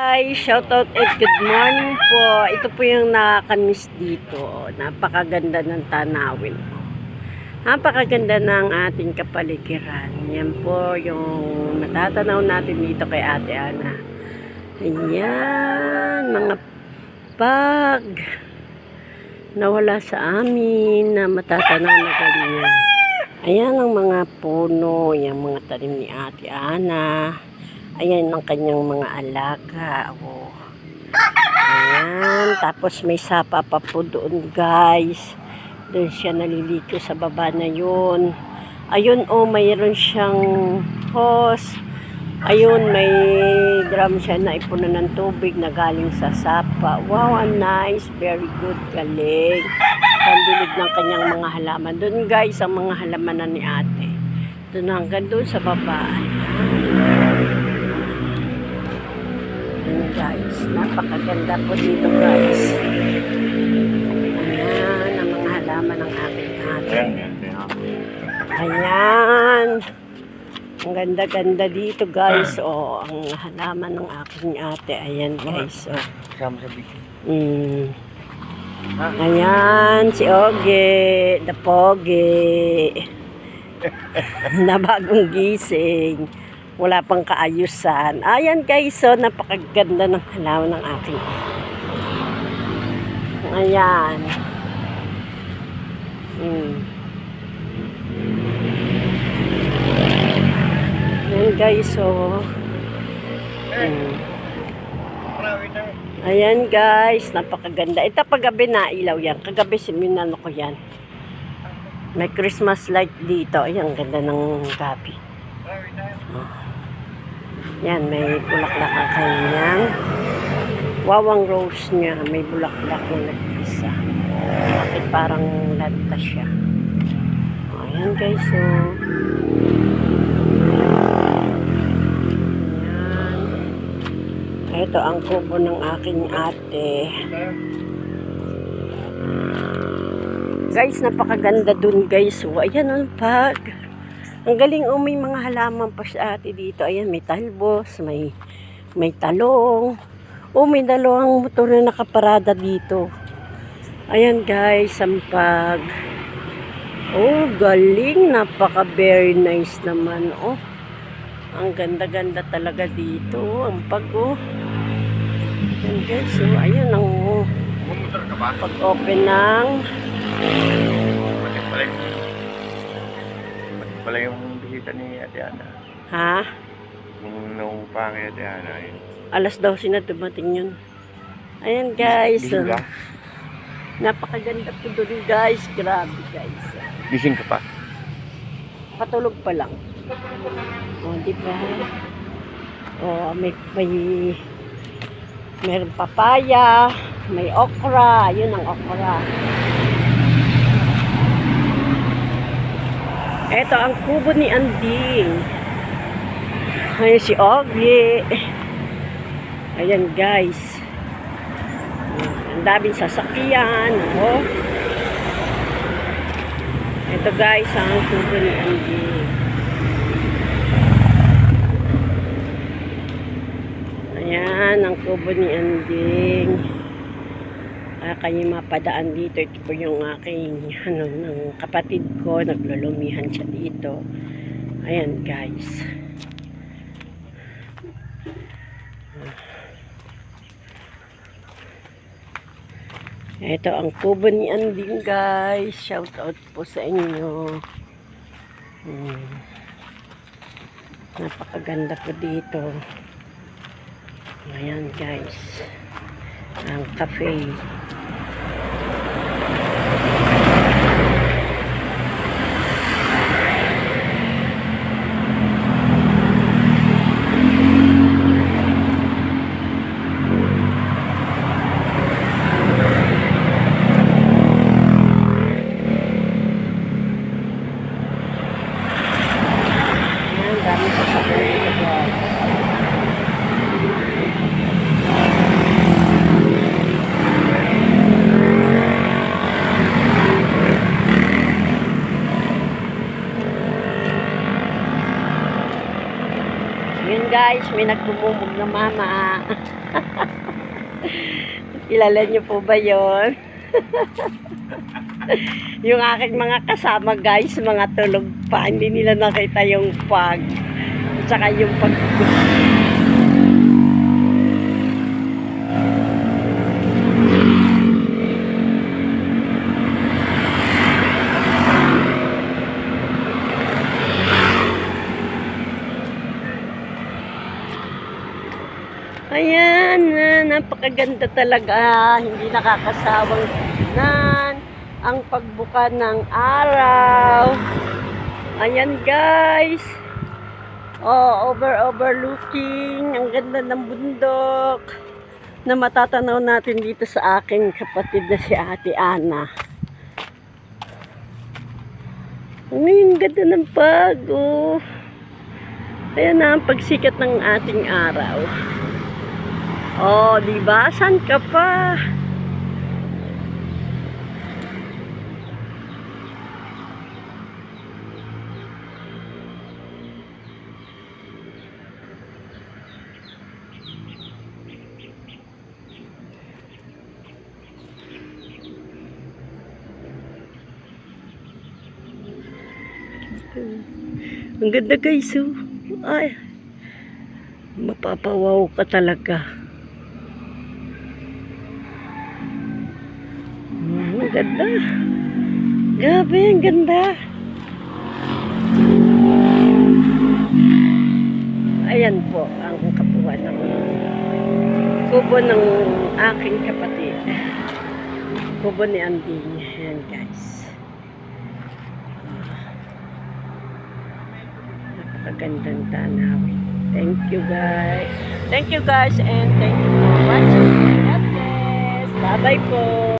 Guys, shoutout and good morning po. Ito po yung nakakamiss dito. Napakaganda ng tanawin. Napakaganda ng ating kapaligiran. Yan po yung natatanaw natin dito kay Ate Ana. Ayan, mga pag nawala sa amin na matatanaw na ganyan. Ayan ang mga puno, yung mga tanim ni Ate Ana. Ayan ang kanyang mga alaga. Oh. Ayan. Tapos may sapa pa po doon, guys. Doon siya naliliko sa baba na yun. Ayun, oh, mayroon siyang hose. Ayun, may drum siya na ipunan ng tubig na galing sa sapa. Wow, nice. Very good. Galing. Pandilig ng kanyang mga halaman. Doon, guys, ang mga halamanan ni ate. Doon hanggang doon sa baba. Guys, napakaganda po dito, guys. Ayan ang mga halaman ng aking ate. Ayan, ang ganda-ganda dito, guys. O, ang halaman ng aking ate. Ayan, guys. O. Ayan, si Oge, the Poge. Na bagong gising. Wala pang kaayusan. Ayan, guys, so napakaganda ng halaman ng aking. Ayan. Ayan, guys, so ayan, guys, napakaganda. Ito paggabi na ilaw yan. Kagabi siminano ko yan. May Christmas light dito. Ayan, ganda ng gabi. Yan, may bulaklak ang kanyang wawang rose niya. May bulaklak na nag-isa. Bakit parang lanta siya. Ayan, guys, so ayan. Ito ang kubo ng aking ate. Guys, napakaganda dun, guys. So, ayan ang pag. Ang galing, may mga halaman pa sa ate dito. Ayan, may talbos, may talong. May dalawang motor na nakaparada dito. Ayan, guys, sampag. Galing. Napaka very nice naman. Ang ganda-ganda talaga dito. Ang pag, Ayan, guys, so, ayan ang pag-open ng pala yung bisita ni Ate Ana. ha? Yung naupa kay Ate Ana. Alas 12 na dumating yun. Ayan, guys. Napakaganda po doon, guys. Grabe, guys. Gising ka pa? Patulog pa lang. Di ba? May papaya, may okra. Yun ang okra. Ito ang kubo ni Anding. Ayan si Ogie. Ayan, guys. Ang daming sasakyan. Ito, guys, ang kubo ni Anding. Ayan ang kubo ni Anding. Kayo mapadaan dito. Ito po yung aking ng kapatid ko. Naglulumihan siya dito. Ayan, guys. Ito ang kubo ni Anding, guys. Shout out po sa inyo. Napakaganda po dito. Ayan, guys. Ang cafe. Yun guys, may nagbububog na mama. Kilala niyo po ba yon? Yung aking mga kasama guys, mga tulog pa. Hindi nila nakita yung pag. At saka yung pag... Ayan, napakaganda talaga. Hindi nakakasawang tignan ang pagbuka ng araw. Ayan guys. Oh, overlooking. Ang ganda ng bundok na matatanaw natin dito sa aking kapatid na si Ate Ana. Ang ganda ng pag. Oh. Ayan na ang pagsikat ng ating araw. Oh, di ba? Saan ka pa? Ang ganda guys, oh. Ay, mapapawaw ka talaga. Ang ganda. Grabe, ang ganda. Ayan po ang kabuuan ng kubo ng aking kapatid. Kubo ni Anding. Ayan guys. Napakagandang tanawin. Thank you guys. Thank you guys and thank you for watching. God bless. Bye bye po.